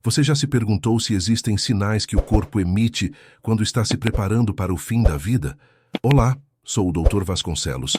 Você já se perguntou se existem sinais que o corpo emite quando está se preparando para o fim da vida? Olá, sou o Dr. Vasconcelos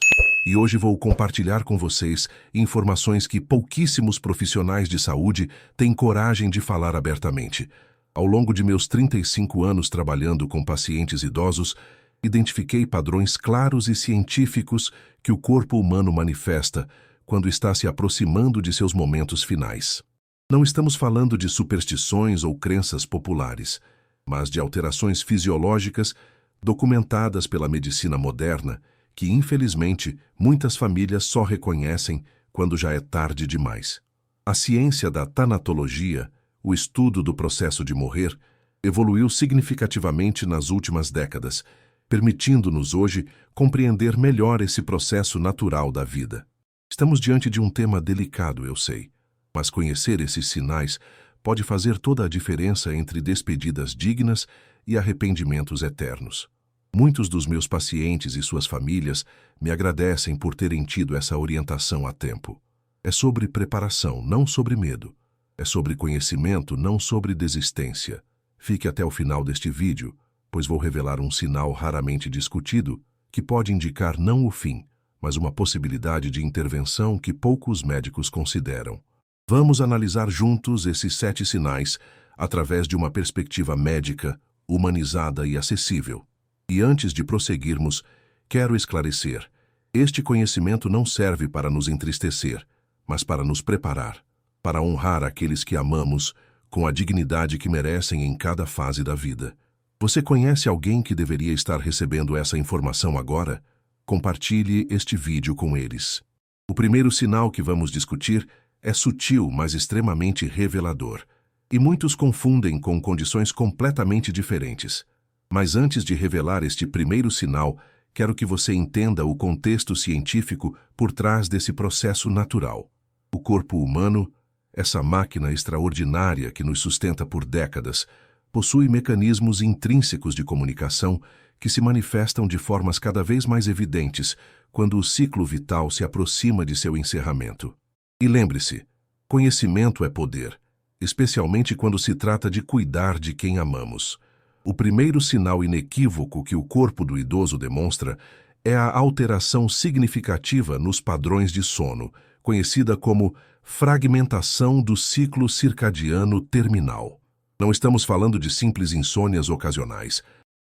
e hoje vou compartilhar com vocês informações que pouquíssimos profissionais de saúde têm coragem de falar abertamente. Ao longo de meus 35 anos trabalhando com pacientes idosos, identifiquei padrões claros e científicos que o corpo humano manifesta quando está se aproximando de seus momentos finais. Não estamos falando de superstições ou crenças populares, mas de alterações fisiológicas documentadas pela medicina moderna que, infelizmente, muitas famílias só reconhecem quando já é tarde demais. A ciência da tanatologia, o estudo do processo de morrer, evoluiu significativamente nas últimas décadas, permitindo-nos hoje compreender melhor esse processo natural da vida. Estamos diante de um tema delicado, eu sei, mas conhecer esses sinais pode fazer toda a diferença entre despedidas dignas e arrependimentos eternos. Muitos dos meus pacientes e suas famílias me agradecem por terem tido essa orientação a tempo. É sobre preparação, não sobre medo. É sobre conhecimento, não sobre desistência. Fique até o final deste vídeo, pois vou revelar um sinal raramente discutido que pode indicar não o fim, mas uma possibilidade de intervenção que poucos médicos consideram. Vamos analisar juntos esses 7 sinais através de uma perspectiva médica, humanizada e acessível. E antes de prosseguirmos, quero esclarecer: este conhecimento não serve para nos entristecer, mas para nos preparar, para honrar aqueles que amamos com a dignidade que merecem em cada fase da vida. Você conhece alguém que deveria estar recebendo essa informação agora? Compartilhe este vídeo com eles. O primeiro sinal que vamos discutir é sutil, mas extremamente revelador, e muitos confundem com condições completamente diferentes. Mas antes de revelar este primeiro sinal, quero que você entenda o contexto científico por trás desse processo natural. O corpo humano, essa máquina extraordinária que nos sustenta por décadas, possui mecanismos intrínsecos de comunicação que se manifestam de formas cada vez mais evidentes quando o ciclo vital se aproxima de seu encerramento. E lembre-se, conhecimento é poder, especialmente quando se trata de cuidar de quem amamos. O primeiro sinal inequívoco que o corpo do idoso demonstra é a alteração significativa nos padrões de sono, conhecida como fragmentação do ciclo circadiano terminal. Não estamos falando de simples insônias ocasionais.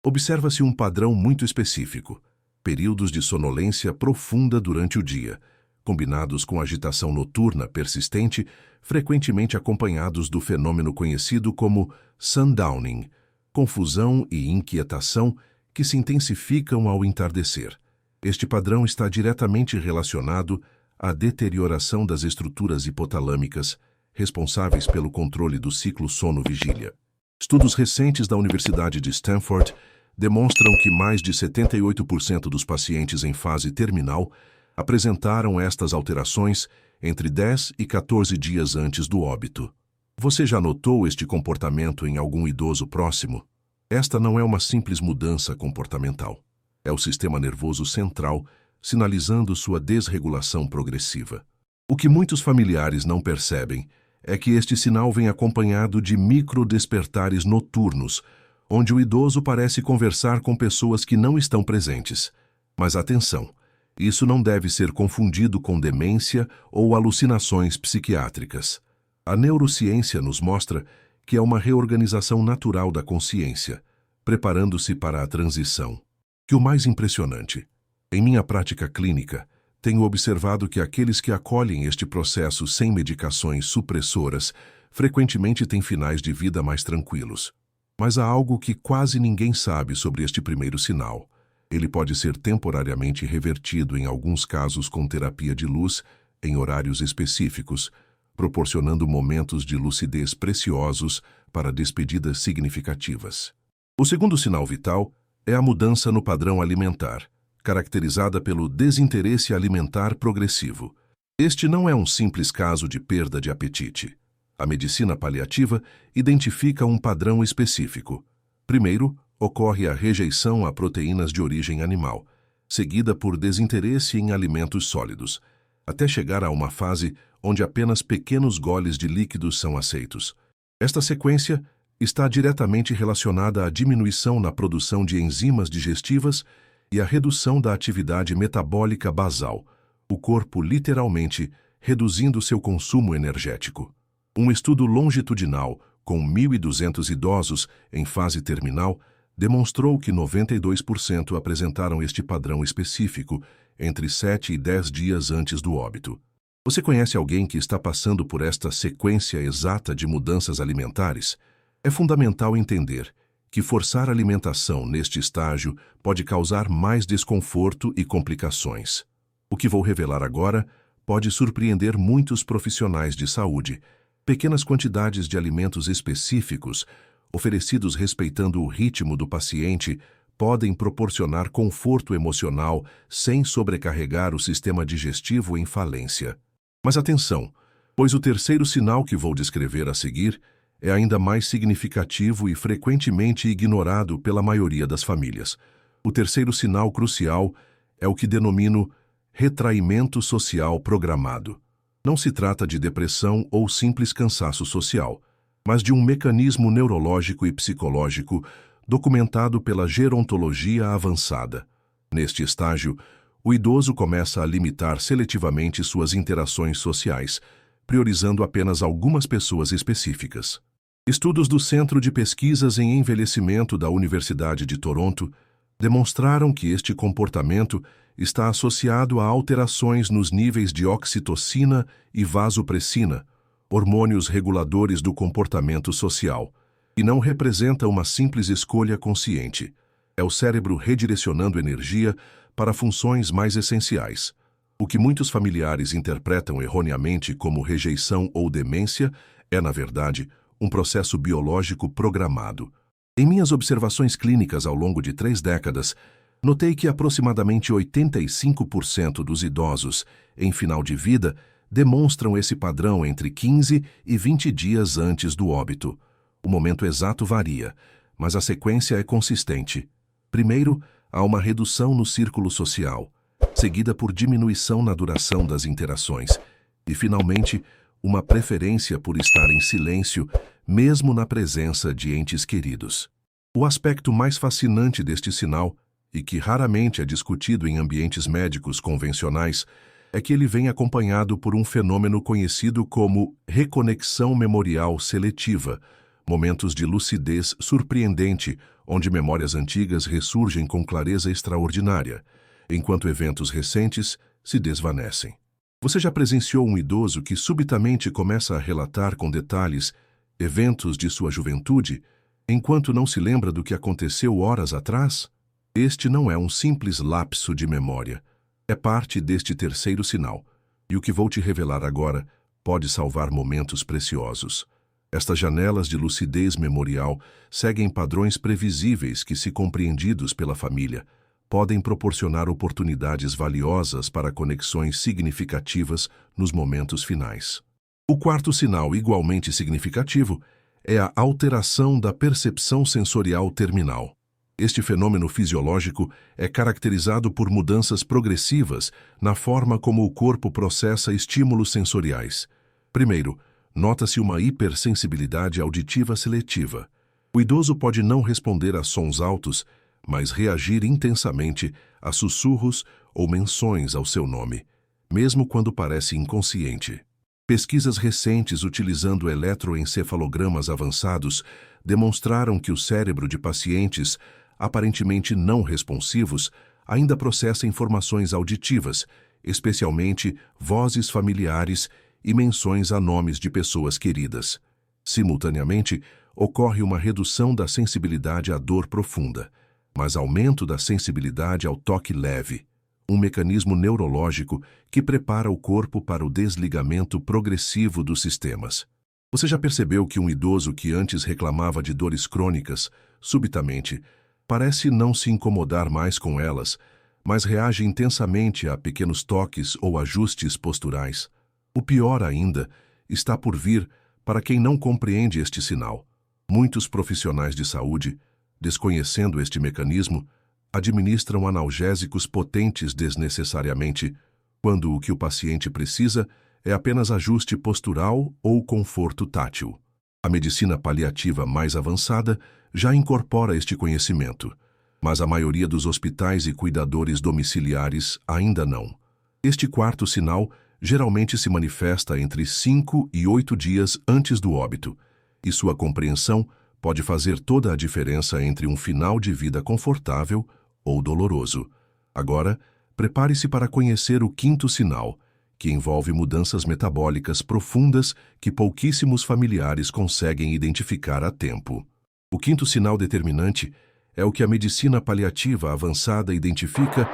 Observa-se um padrão muito específico: períodos de sonolência profunda durante o dia, combinados com agitação noturna persistente, frequentemente acompanhados do fenômeno conhecido como sundowning, confusão e inquietação que se intensificam ao entardecer. Este padrão está diretamente relacionado à deterioração das estruturas hipotalâmicas, responsáveis pelo controle do ciclo sono-vigília. Estudos recentes da Universidade de Stanford demonstram que mais de 78% dos pacientes em fase terminal apresentaram estas alterações entre 10 e 14 dias antes do óbito. Você já notou este comportamento em algum idoso próximo? Esta não é uma simples mudança comportamental. É o sistema nervoso central sinalizando sua desregulação progressiva. O que muitos familiares não percebem é que este sinal vem acompanhado de microdespertares noturnos, onde o idoso parece conversar com pessoas que não estão presentes. Mas atenção! Isso não deve ser confundido com demência ou alucinações psiquiátricas. A neurociência nos mostra que é uma reorganização natural da consciência, preparando-se para a transição. Que o mais impressionante, em minha prática clínica, tenho observado que aqueles que acolhem este processo sem medicações supressoras frequentemente têm finais de vida mais tranquilos. Mas há algo que quase ninguém sabe sobre este primeiro sinal. Ele pode ser temporariamente revertido em alguns casos com terapia de luz em horários específicos, proporcionando momentos de lucidez preciosos para despedidas significativas. O segundo sinal vital é a mudança no padrão alimentar, caracterizada pelo desinteresse alimentar progressivo. Este não é um simples caso de perda de apetite. A medicina paliativa identifica um padrão específico. Primeiro, ocorre a rejeição a proteínas de origem animal, seguida por desinteresse em alimentos sólidos, até chegar a uma fase onde apenas pequenos goles de líquidos são aceitos. Esta sequência está diretamente relacionada à diminuição na produção de enzimas digestivas e à redução da atividade metabólica basal, o corpo literalmente reduzindo seu consumo energético. Um estudo longitudinal com 1.200 idosos em fase terminal demonstrou que 92% apresentaram este padrão específico entre 7 e 10 dias antes do óbito. Você conhece alguém que está passando por esta sequência exata de mudanças alimentares? É fundamental entender que forçar a alimentação neste estágio pode causar mais desconforto e complicações. O que vou revelar agora pode surpreender muitos profissionais de saúde. Pequenas quantidades de alimentos específicos, oferecidos respeitando o ritmo do paciente, podem proporcionar conforto emocional sem sobrecarregar o sistema digestivo em falência. Mas atenção, pois o terceiro sinal que vou descrever a seguir é ainda mais significativo e frequentemente ignorado pela maioria das famílias. O terceiro sinal crucial é o que denomino retraimento social programado. Não se trata de depressão ou simples cansaço social, mas de um mecanismo neurológico e psicológico documentado pela gerontologia avançada. Neste estágio, o idoso começa a limitar seletivamente suas interações sociais, priorizando apenas algumas pessoas específicas. Estudos do Centro de Pesquisas em Envelhecimento da Universidade de Toronto demonstraram que este comportamento está associado a alterações nos níveis de oxitocina e vasopressina, hormônios reguladores do comportamento social, e não representa uma simples escolha consciente. É o cérebro redirecionando energia para funções mais essenciais. O que muitos familiares interpretam erroneamente como rejeição ou demência é, na verdade, um processo biológico programado. Em minhas observações clínicas ao longo de 3 décadas, notei que aproximadamente 85% dos idosos, em final de vida, demonstram esse padrão entre 15 e 20 dias antes do óbito. O momento exato varia, mas a sequência é consistente. Primeiro, há uma redução no círculo social, seguida por diminuição na duração das interações, e, finalmente, uma preferência por estar em silêncio, mesmo na presença de entes queridos. O aspecto mais fascinante deste sinal, e que raramente é discutido em ambientes médicos convencionais, é que ele vem acompanhado por um fenômeno conhecido como reconexão memorial seletiva, momentos de lucidez surpreendente, onde memórias antigas ressurgem com clareza extraordinária, enquanto eventos recentes se desvanecem. Você já presenciou um idoso que subitamente começa a relatar com detalhes eventos de sua juventude, enquanto não se lembra do que aconteceu horas atrás? Este não é um simples lapso de memória. É parte deste terceiro sinal, e o que vou te revelar agora pode salvar momentos preciosos. Estas janelas de lucidez memorial seguem padrões previsíveis que, se compreendidos pela família, podem proporcionar oportunidades valiosas para conexões significativas nos momentos finais. O quarto sinal, igualmente significativo, é a alteração da percepção sensorial terminal. Este fenômeno fisiológico é caracterizado por mudanças progressivas na forma como o corpo processa estímulos sensoriais. Primeiro, nota-se uma hipersensibilidade auditiva seletiva. O idoso pode não responder a sons altos, mas reagir intensamente a sussurros ou menções ao seu nome, mesmo quando parece inconsciente. Pesquisas recentes utilizando eletroencefalogramas avançados demonstraram que o cérebro de pacientes aparentemente não responsivos ainda processa informações auditivas, especialmente vozes familiares e menções a nomes de pessoas queridas. Simultaneamente, ocorre uma redução da sensibilidade à dor profunda, mas aumento da sensibilidade ao toque leve, um mecanismo neurológico que prepara o corpo para o desligamento progressivo dos sistemas. Você já percebeu que um idoso que antes reclamava de dores crônicas, subitamente, parece não se incomodar mais com elas, mas reage intensamente a pequenos toques ou ajustes posturais? O pior ainda está por vir para quem não compreende este sinal. Muitos profissionais de saúde, desconhecendo este mecanismo, administram analgésicos potentes desnecessariamente, quando o que o paciente precisa é apenas ajuste postural ou conforto tátil. A medicina paliativa mais avançada já incorpora este conhecimento, mas a maioria dos hospitais e cuidadores domiciliares ainda não. Este quarto sinal geralmente se manifesta entre 5 e 8 dias antes do óbito, e sua compreensão pode fazer toda a diferença entre um final de vida confortável ou doloroso. Agora, prepare-se para conhecer o quinto sinal, que envolve mudanças metabólicas profundas que pouquíssimos familiares conseguem identificar a tempo. O quinto sinal determinante é o que a medicina paliativa avançada identifica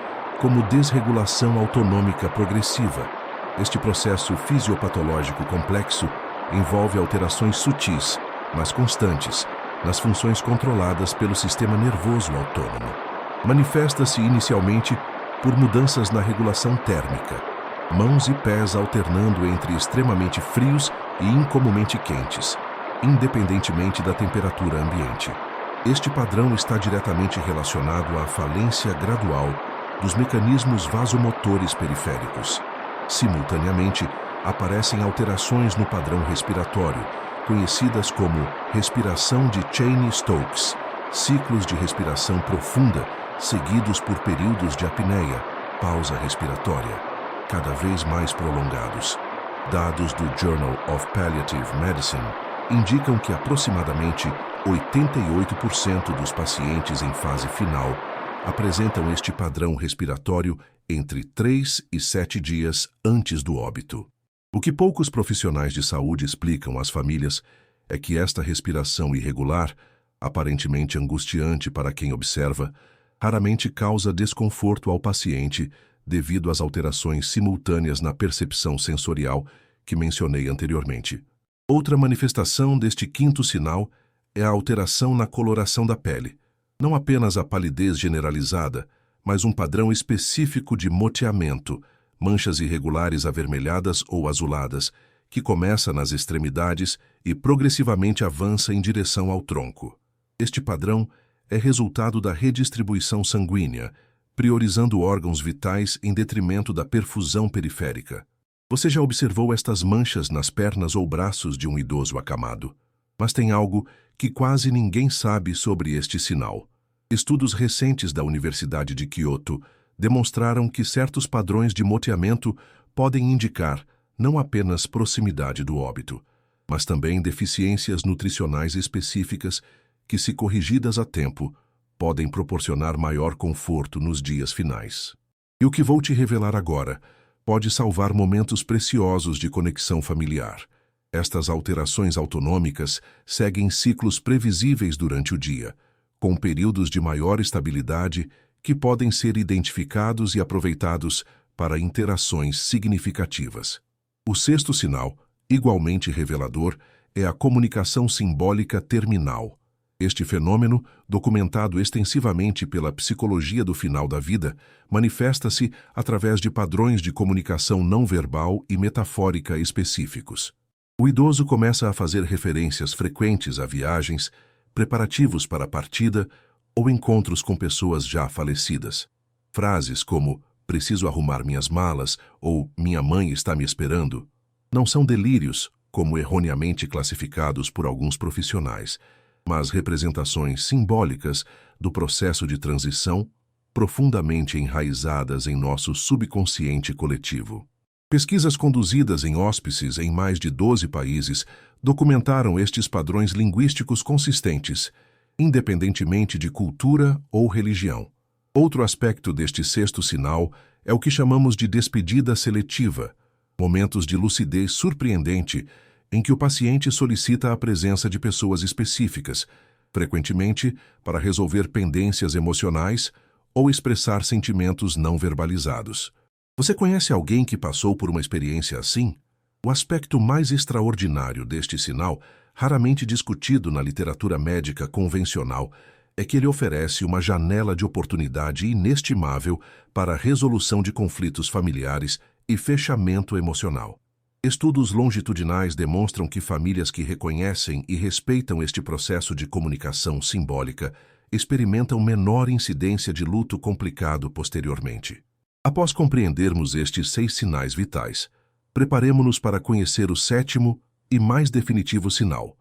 como desregulação autonômica progressiva. Este processo fisiopatológico complexo envolve alterações sutis, mas constantes, nas funções controladas pelo sistema nervoso autônomo. Manifesta-se inicialmente por mudanças na regulação térmica, mãos e pés alternando entre extremamente frios e incomumente quentes, independentemente da temperatura ambiente. Este padrão está diretamente relacionado à falência gradual dos mecanismos vasomotores periféricos. Simultaneamente, aparecem alterações no padrão respiratório, conhecidas como respiração de Cheyne-Stokes, ciclos de respiração profunda, seguidos por períodos de apneia, pausa respiratória, cada vez mais prolongados. Dados do Journal of Palliative Medicine indicam que aproximadamente 88% dos pacientes em fase final apresentam este padrão respiratório entre 3 e 7 dias antes do óbito. O que poucos profissionais de saúde explicam às famílias é que esta respiração irregular, aparentemente angustiante para quem observa, raramente causa desconforto ao paciente devido às alterações simultâneas na percepção sensorial que mencionei anteriormente. Outra manifestação deste quinto sinal é a alteração na coloração da pele. Não apenas a palidez generalizada, mas um padrão específico de moteamento, manchas irregulares avermelhadas ou azuladas, que começa nas extremidades e progressivamente avança em direção ao tronco. Este padrão é resultado da redistribuição sanguínea, priorizando órgãos vitais em detrimento da perfusão periférica. Você já observou estas manchas nas pernas ou braços de um idoso acamado? Mas tem algo que quase ninguém sabe sobre este sinal. Estudos recentes da Universidade de Kyoto demonstraram que certos padrões de moteamento podem indicar não apenas proximidade do óbito, mas também deficiências nutricionais específicas que, se corrigidas a tempo, podem proporcionar maior conforto nos dias finais. E o que vou te revelar agora pode salvar momentos preciosos de conexão familiar. Estas alterações autonômicas seguem ciclos previsíveis durante o dia, com períodos de maior estabilidade que podem ser identificados e aproveitados para interações significativas. O sexto sinal, igualmente revelador, é a comunicação simbólica terminal. Este fenômeno, documentado extensivamente pela psicologia do final da vida, manifesta-se através de padrões de comunicação não verbal e metafórica específicos. O idoso começa a fazer referências frequentes a viagens, preparativos para a partida ou encontros com pessoas já falecidas. Frases como "preciso arrumar minhas malas" ou "minha mãe está me esperando" não são delírios, como erroneamente classificados por alguns profissionais, mas representações simbólicas do processo de transição profundamente enraizadas em nosso subconsciente coletivo. Pesquisas conduzidas em hóspices em mais de 12 países documentaram estes padrões linguísticos consistentes, independentemente de cultura ou religião. Outro aspecto deste sexto sinal é o que chamamos de despedida seletiva, momentos de lucidez surpreendente em que o paciente solicita a presença de pessoas específicas, frequentemente para resolver pendências emocionais ou expressar sentimentos não verbalizados. Você conhece alguém que passou por uma experiência assim? O aspecto mais extraordinário deste sinal, raramente discutido na literatura médica convencional, é que ele oferece uma janela de oportunidade inestimável para a resolução de conflitos familiares e fechamento emocional. Estudos longitudinais demonstram que famílias que reconhecem e respeitam este processo de comunicação simbólica experimentam menor incidência de luto complicado posteriormente. Após compreendermos estes 6 sinais vitais, preparemo-nos para conhecer o sétimo e mais definitivo sinal,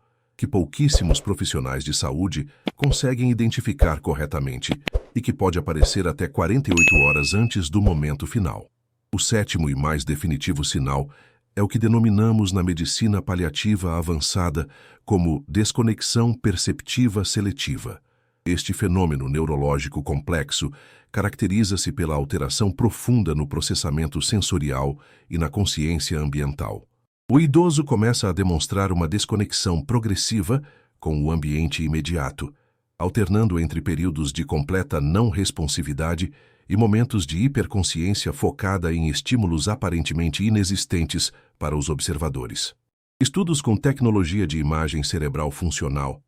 que pouquíssimos profissionais de saúde conseguem identificar corretamente e que pode aparecer até 48 horas antes do momento final. O sétimo e mais definitivo sinal é o que denominamos na medicina paliativa avançada como desconexão perceptiva seletiva. Este fenômeno neurológico complexo caracteriza-se pela alteração profunda no processamento sensorial e na consciência ambiental. O idoso começa a demonstrar uma desconexão progressiva com o ambiente imediato, alternando entre períodos de completa não responsividade e momentos de hiperconsciência focada em estímulos aparentemente inexistentes para os observadores. Estudos com tecnologia de imagem cerebral funcional,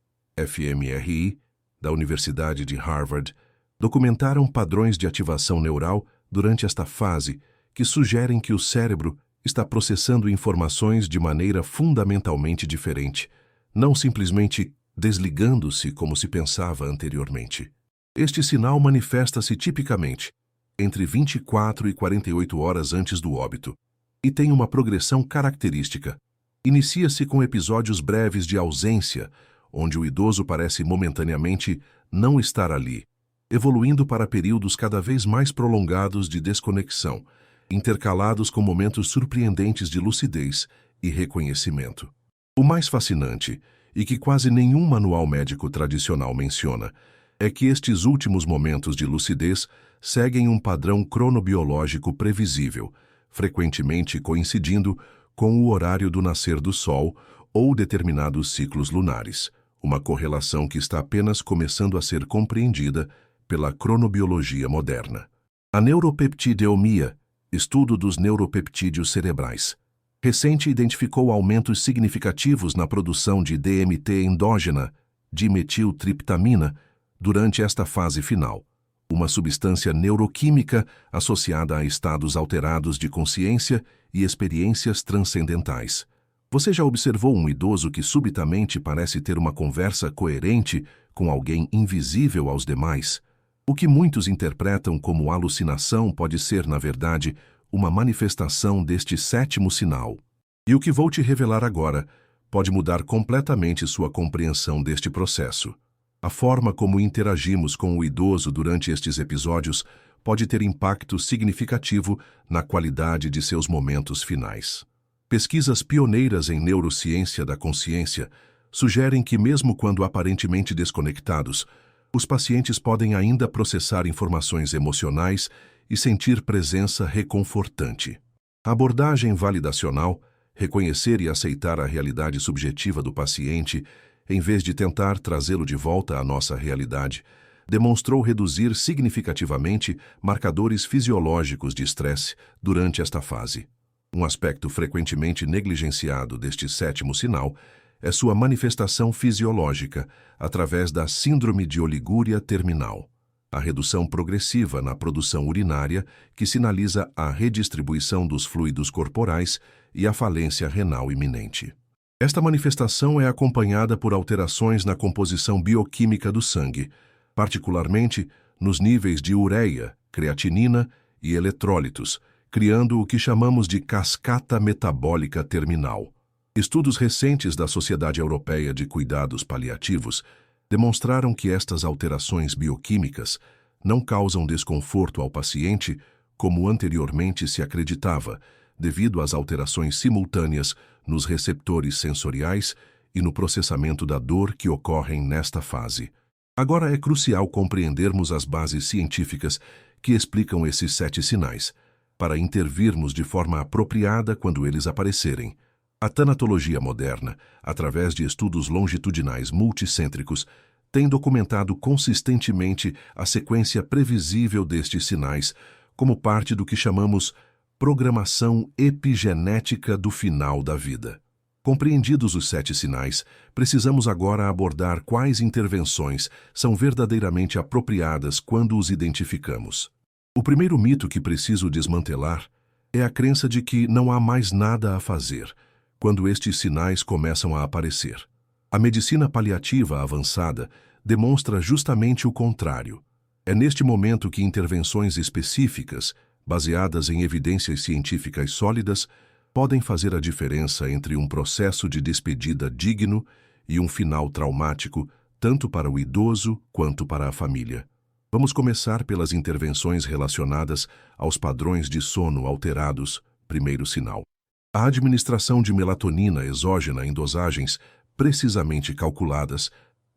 fMRI, da Universidade de Harvard, documentaram padrões de ativação neural durante esta fase que sugerem que o cérebro está processando informações de maneira fundamentalmente diferente, não simplesmente desligando-se como se pensava anteriormente. Este sinal manifesta-se tipicamente entre 24 e 48 horas antes do óbito e tem uma progressão característica. Inicia-se com episódios breves de ausência, onde o idoso parece momentaneamente não estar ali, evoluindo para períodos cada vez mais prolongados de desconexão, intercalados com momentos surpreendentes de lucidez e reconhecimento. O mais fascinante, e que quase nenhum manual médico tradicional menciona, é que estes últimos momentos de lucidez seguem um padrão cronobiológico previsível, frequentemente coincidindo com o horário do nascer do Sol ou determinados ciclos lunares, uma correlação que está apenas começando a ser compreendida pela cronobiologia moderna. A neuropeptideomia, estudo dos neuropeptídeos cerebrais, recente identificou aumentos significativos na produção de DMT endógena, dimetiltriptamina, durante esta fase final, uma substância neuroquímica associada a estados alterados de consciência e experiências transcendentais. Você já observou um idoso que subitamente parece ter uma conversa coerente com alguém invisível aos demais? O que muitos interpretam como alucinação pode ser, na verdade, uma manifestação deste sétimo sinal. E o que vou te revelar agora pode mudar completamente sua compreensão deste processo. A forma como interagimos com o idoso durante estes episódios pode ter impacto significativo na qualidade de seus momentos finais. Pesquisas pioneiras em neurociência da consciência sugerem que, mesmo quando aparentemente desconectados, os pacientes podem ainda processar informações emocionais e sentir presença reconfortante. A abordagem validacional, reconhecer e aceitar a realidade subjetiva do paciente, em vez de tentar trazê-lo de volta à nossa realidade, demonstrou reduzir significativamente marcadores fisiológicos de estresse durante esta fase. Um aspecto frequentemente negligenciado deste sétimo sinal é sua manifestação fisiológica através da síndrome de oligúria terminal, a redução progressiva na produção urinária que sinaliza a redistribuição dos fluidos corporais e a falência renal iminente. Esta manifestação é acompanhada por alterações na composição bioquímica do sangue, particularmente nos níveis de ureia, creatinina e eletrólitos, criando o que chamamos de cascata metabólica terminal. Estudos recentes da Sociedade Europeia de Cuidados Paliativos demonstraram que estas alterações bioquímicas não causam desconforto ao paciente, como anteriormente se acreditava, devido às alterações simultâneas nos receptores sensoriais e no processamento da dor que ocorrem nesta fase. Agora é crucial compreendermos as bases científicas que explicam esses 7 sinais, para intervirmos de forma apropriada quando eles aparecerem. A tanatologia moderna, através de estudos longitudinais multicêntricos, tem documentado consistentemente a sequência previsível destes sinais como parte do que chamamos programação epigenética do final da vida. Compreendidos os 7 sinais, precisamos agora abordar quais intervenções são verdadeiramente apropriadas quando os identificamos. O primeiro mito que preciso desmantelar é a crença de que não há mais nada a fazer quando estes sinais começam a aparecer. A medicina paliativa avançada demonstra justamente o contrário. É neste momento que intervenções específicas, baseadas em evidências científicas sólidas, podem fazer a diferença entre um processo de despedida digno e um final traumático, tanto para o idoso quanto para a família. Vamos começar pelas intervenções relacionadas aos padrões de sono alterados, primeiro sinal. A administração de melatonina exógena em dosagens precisamente calculadas,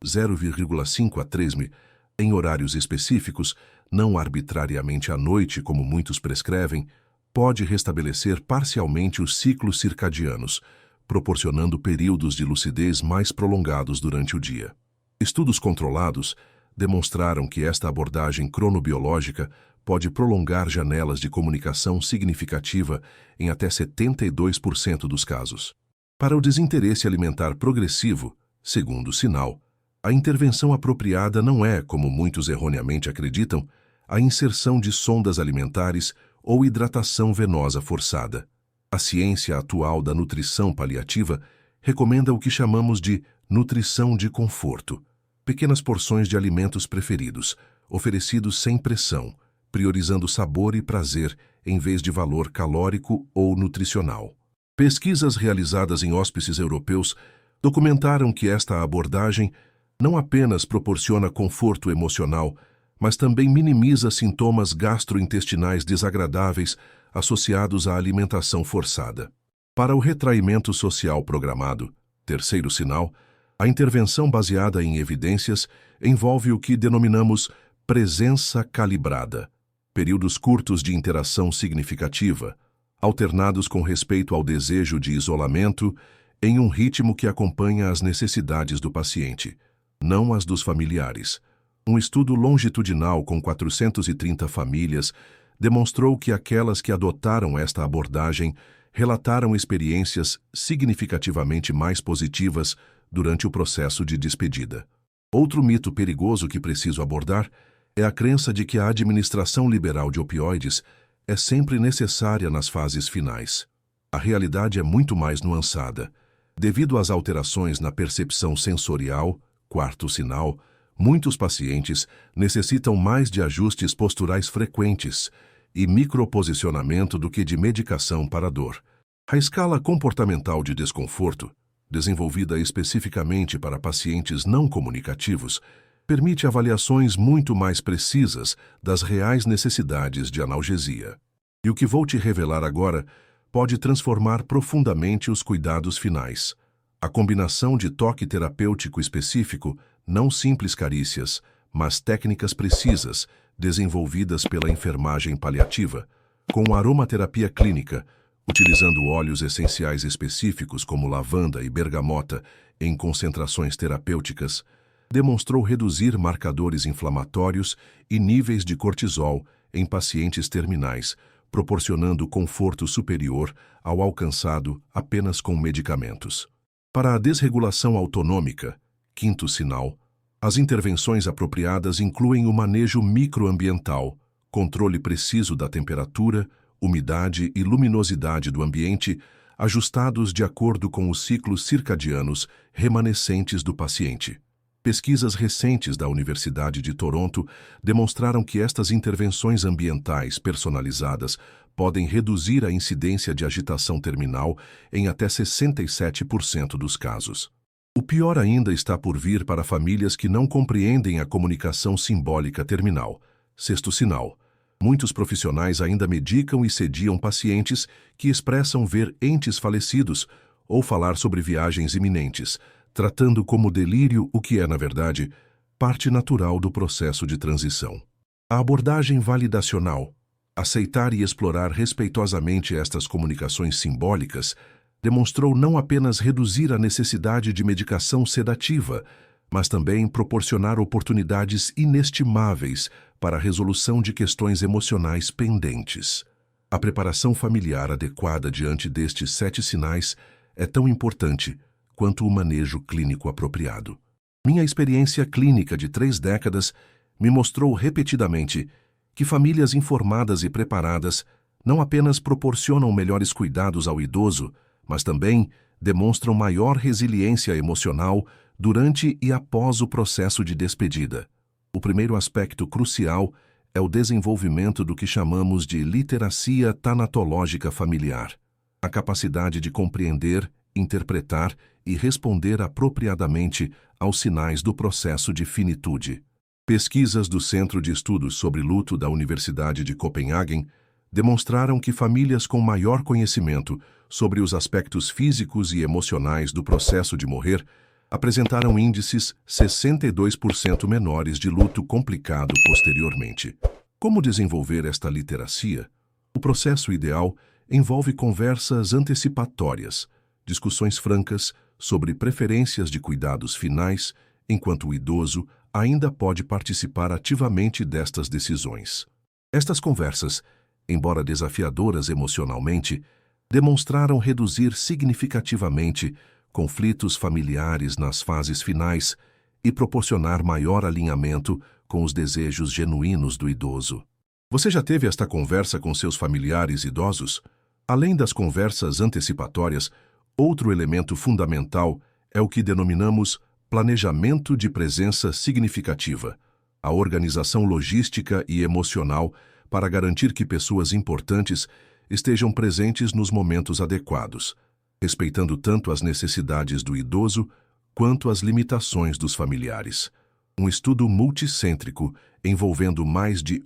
0,5 a 3 mg, em horários específicos, não arbitrariamente à noite como muitos prescrevem, pode restabelecer parcialmente os ciclos circadianos, proporcionando períodos de lucidez mais prolongados durante o dia. Estudos controlados demonstraram que esta abordagem cronobiológica pode prolongar janelas de comunicação significativa em até 72% dos casos. Para o desinteresse alimentar progressivo, segundo sinal, a intervenção apropriada não é, como muitos erroneamente acreditam, a inserção de sondas alimentares ou hidratação venosa forçada. A ciência atual da nutrição paliativa recomenda o que chamamos de nutrição de conforto, pequenas porções de alimentos preferidos, oferecidos sem pressão, priorizando sabor e prazer em vez de valor calórico ou nutricional. Pesquisas realizadas em hóspices europeus documentaram que esta abordagem não apenas proporciona conforto emocional, mas também minimiza sintomas gastrointestinais desagradáveis associados à alimentação forçada. Para o retraimento social programado, terceiro sinal, a intervenção baseada em evidências envolve o que denominamos presença calibrada, períodos curtos de interação significativa, alternados com respeito ao desejo de isolamento, em um ritmo que acompanha as necessidades do paciente, não as dos familiares. Um estudo longitudinal com 430 famílias demonstrou que aquelas que adotaram esta abordagem relataram experiências significativamente mais positivas durante o processo de despedida. Outro mito perigoso que preciso abordar é a crença de que a administração liberal de opioides é sempre necessária nas fases finais. A realidade é muito mais nuançada. Devido às alterações na percepção sensorial, quarto sinal, muitos pacientes necessitam mais de ajustes posturais frequentes e microposicionamento do que de medicação para a dor. A escala comportamental de desconforto, desenvolvida especificamente para pacientes não comunicativos, permite avaliações muito mais precisas das reais necessidades de analgesia. E o que vou te revelar agora pode transformar profundamente os cuidados finais. A combinação de toque terapêutico específico, não simples carícias, mas técnicas precisas, desenvolvidas pela enfermagem paliativa, com aromaterapia clínica, utilizando óleos essenciais específicos como lavanda e bergamota em concentrações terapêuticas, demonstrou reduzir marcadores inflamatórios e níveis de cortisol em pacientes terminais, proporcionando conforto superior ao alcançado apenas com medicamentos. Para a desregulação autonômica, quinto sinal, as intervenções apropriadas incluem o manejo microambiental, controle preciso da temperatura, umidade e luminosidade do ambiente, ajustados de acordo com os ciclos circadianos remanescentes do paciente. Pesquisas recentes da Universidade de Toronto demonstraram que estas intervenções ambientais personalizadas podem reduzir a incidência de agitação terminal em até 67% dos casos. O pior ainda está por vir para famílias que não compreendem a comunicação simbólica terminal. Sexto sinal. Muitos profissionais ainda medicam e sediam pacientes que expressam ver entes falecidos ou falar sobre viagens iminentes, tratando como delírio o que é, na verdade, parte natural do processo de transição. A abordagem validacional, aceitar e explorar respeitosamente estas comunicações simbólicas, demonstrou não apenas reduzir a necessidade de medicação sedativa, mas também proporcionar oportunidades inestimáveis para a resolução de questões emocionais pendentes. A preparação familiar adequada diante destes 7 sinais é tão importante quanto o manejo clínico apropriado. Minha experiência clínica de 3 décadas me mostrou repetidamente que famílias informadas e preparadas não apenas proporcionam melhores cuidados ao idoso, mas também demonstram maior resiliência emocional durante e após o processo de despedida. O primeiro aspecto crucial é o desenvolvimento do que chamamos de literacia tanatológica familiar, a capacidade de compreender, interpretar e responder apropriadamente aos sinais do processo de finitude. Pesquisas do Centro de Estudos sobre Luto da Universidade de Copenhagen demonstraram que famílias com maior conhecimento sobre os aspectos físicos e emocionais do processo de morrer apresentaram índices 62% menores de luto complicado posteriormente. Como desenvolver esta literacia? O processo ideal envolve conversas antecipatórias, discussões francas sobre preferências de cuidados finais, enquanto o idoso ainda pode participar ativamente destas decisões. Estas conversas, embora desafiadoras emocionalmente, demonstraram reduzir significativamente conflitos familiares nas fases finais e proporcionar maior alinhamento com os desejos genuínos do idoso. Você já teve esta conversa com seus familiares idosos? Além das conversas antecipatórias, outro elemento fundamental é o que denominamos planejamento de presença significativa, a organização logística e emocional para garantir que pessoas importantes estejam presentes nos momentos adequados, respeitando tanto as necessidades do idoso quanto as limitações dos familiares. Um estudo multicêntrico envolvendo mais de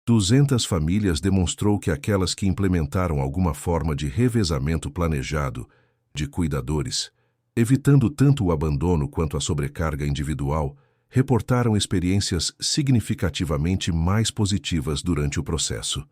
200 famílias demonstrou que aquelas que implementaram alguma forma de revezamento planejado de cuidadores, evitando tanto o abandono quanto a sobrecarga individual, reportaram experiências significativamente mais positivas durante o processo.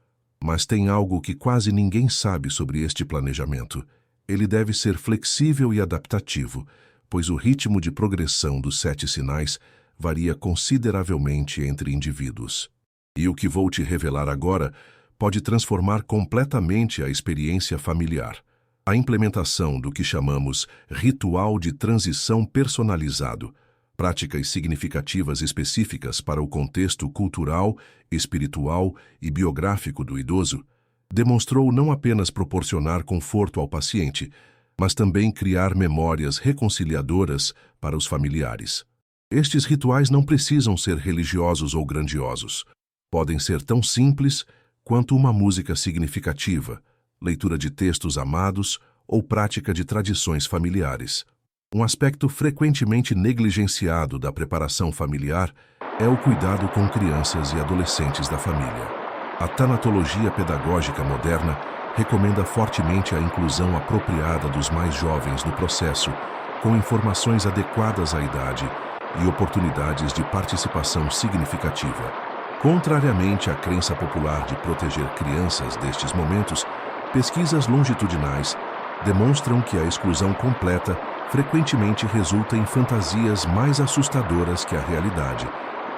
Mas tem algo que quase ninguém sabe sobre este planejamento. Ele deve ser flexível e adaptativo, pois o ritmo de progressão dos 7 sinais varia consideravelmente entre indivíduos. E o que vou te revelar agora pode transformar completamente a experiência familiar. A implementação do que chamamos ritual de transição personalizado, práticas significativas específicas para o contexto cultural, espiritual e biográfico do idoso, demonstrou não apenas proporcionar conforto ao paciente, mas também criar memórias reconciliadoras para os familiares. Estes rituais não precisam ser religiosos ou grandiosos. Podem ser tão simples quanto uma música significativa, leitura de textos amados ou prática de tradições familiares. Um aspecto frequentemente negligenciado da preparação familiar é o cuidado com crianças e adolescentes da família. A tanatologia pedagógica moderna recomenda fortemente a inclusão apropriada dos mais jovens no processo, com informações adequadas à idade e oportunidades de participação significativa. Contrariamente à crença popular de proteger crianças destes momentos, pesquisas longitudinais demonstram que a exclusão completa frequentemente resulta em fantasias mais assustadoras que a realidade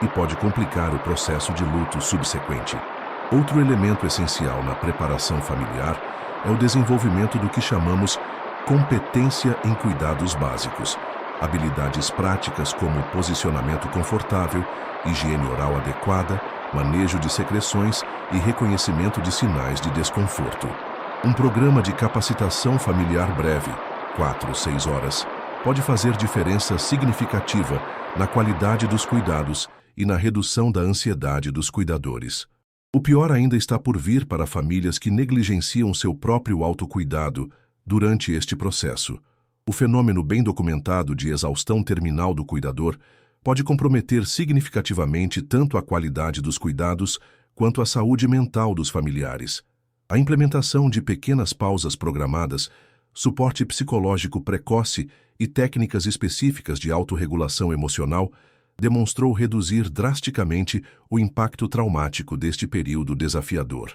e pode complicar o processo de luto subsequente. Outro elemento essencial na preparação familiar é o desenvolvimento do que chamamos competência em cuidados básicos, habilidades práticas como posicionamento confortável, higiene oral adequada, manejo de secreções e reconhecimento de sinais de desconforto. Um programa de capacitação familiar breve, 4-6 horas, pode fazer diferença significativa na qualidade dos cuidados e na redução da ansiedade dos cuidadores. O pior ainda está por vir para famílias que negligenciam seu próprio autocuidado durante este processo. O fenômeno bem documentado de exaustão terminal do cuidador pode comprometer significativamente tanto a qualidade dos cuidados quanto a saúde mental dos familiares. A implementação de pequenas pausas programadas, suporte psicológico precoce e técnicas específicas de autorregulação emocional demonstrou reduzir drasticamente o impacto traumático deste período desafiador.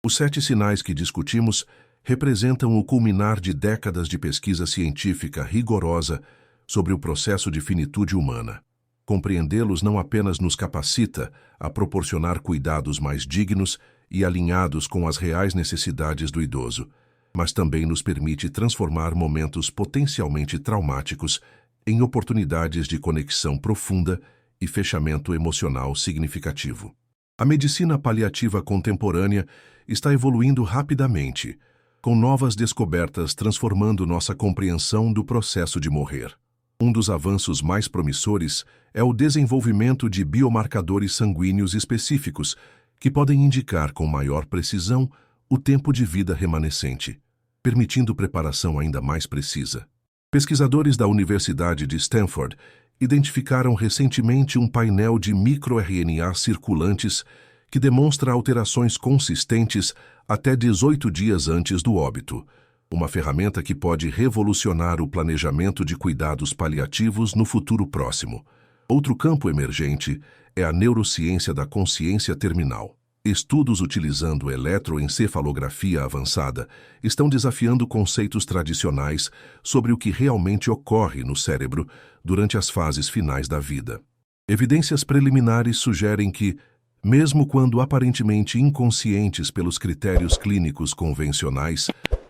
Os 7 sinais que discutimos representam o culminar de décadas de pesquisa científica rigorosa sobre o processo de finitude humana. Compreendê-los não apenas nos capacita a proporcionar cuidados mais dignos e alinhados com as reais necessidades do idoso, mas também nos permite transformar momentos potencialmente traumáticos em oportunidades de conexão profunda e fechamento emocional significativo. A medicina paliativa contemporânea está evoluindo rapidamente, com novas descobertas transformando nossa compreensão do processo de morrer. Um dos avanços mais promissores é o desenvolvimento de biomarcadores sanguíneos específicos que podem indicar com maior precisão o tempo de vida remanescente, permitindo preparação ainda mais precisa. Pesquisadores da Universidade de Stanford identificaram recentemente um painel de microRNA circulantes que demonstra alterações consistentes até 18 dias antes do óbito, uma ferramenta que pode revolucionar o planejamento de cuidados paliativos no futuro próximo. Outro campo emergente é a neurociência da consciência terminal. Estudos utilizando eletroencefalografia avançada estão desafiando conceitos tradicionais sobre o que realmente ocorre no cérebro durante as fases finais da vida. Evidências preliminares sugerem que, mesmo quando aparentemente inconscientes pelos critérios clínicos convencionais,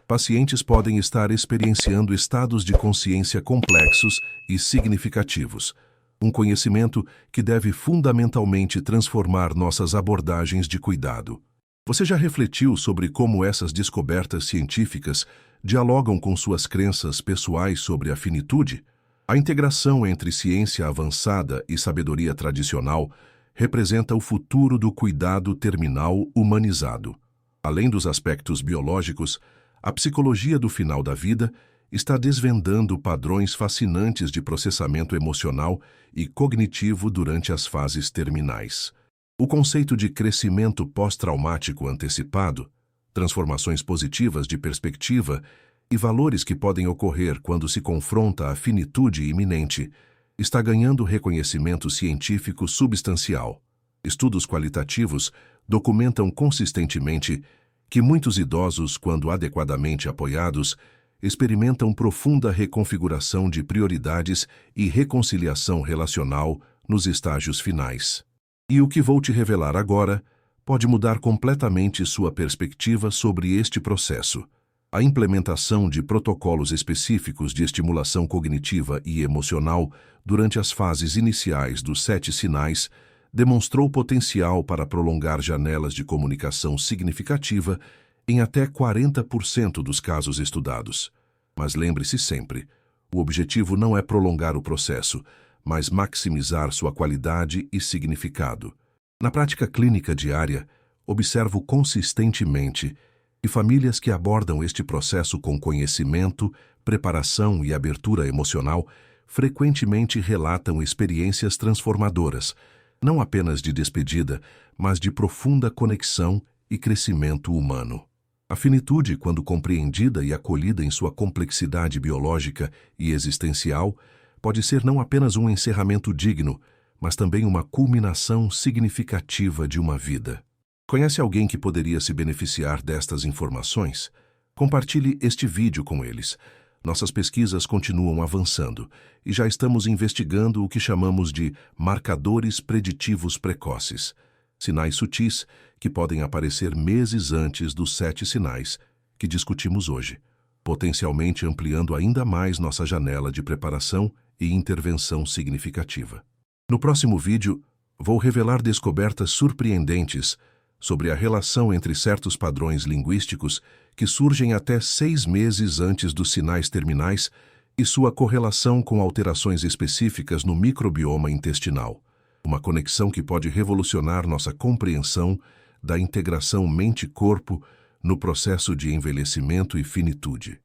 pacientes podem estar experienciando estados de consciência complexos e significativos, um conhecimento que deve fundamentalmente transformar nossas abordagens de cuidado. Você já refletiu sobre como essas descobertas científicas dialogam com suas crenças pessoais sobre a finitude? A integração entre ciência avançada e sabedoria tradicional representa o futuro do cuidado terminal humanizado. Além dos aspectos biológicos, a psicologia do final da vida está desvendando padrões fascinantes de processamento emocional e cognitivo durante as fases terminais. O conceito de crescimento pós-traumático antecipado, transformações positivas de perspectiva e valores que podem ocorrer quando se confronta a finitude iminente, está ganhando reconhecimento científico substancial. Estudos qualitativos documentam consistentemente que muitos idosos, quando adequadamente apoiados, experimentam profunda reconfiguração de prioridades e reconciliação relacional nos estágios finais. E o que vou te revelar agora pode mudar completamente sua perspectiva sobre este processo. A implementação de protocolos específicos de estimulação cognitiva e emocional durante as fases iniciais dos 7 sinais demonstrou potencial para prolongar janelas de comunicação significativa em até 40% dos casos estudados. Mas lembre-se sempre, o objetivo não é prolongar o processo, mas maximizar sua qualidade e significado. Na prática clínica diária, observo consistentemente que famílias que abordam este processo com conhecimento, preparação e abertura emocional frequentemente relatam experiências transformadoras, não apenas de despedida, mas de profunda conexão e crescimento humano. A finitude, quando compreendida e acolhida em sua complexidade biológica e existencial, pode ser não apenas um encerramento digno, mas também uma culminação significativa de uma vida. Conhece alguém que poderia se beneficiar destas informações? Compartilhe este vídeo com eles. Nossas pesquisas continuam avançando e já estamos investigando o que chamamos de marcadores preditivos precoces, sinais sutis que podem aparecer meses antes dos 7 sinais que discutimos hoje, potencialmente ampliando ainda mais nossa janela de preparação e intervenção significativa. No próximo vídeo, vou revelar descobertas surpreendentes sobre a relação entre certos padrões linguísticos que surgem até 6 meses antes dos sinais terminais e sua correlação com alterações específicas no microbioma intestinal, uma conexão que pode revolucionar nossa compreensão da integração mente-corpo no processo de envelhecimento e finitude.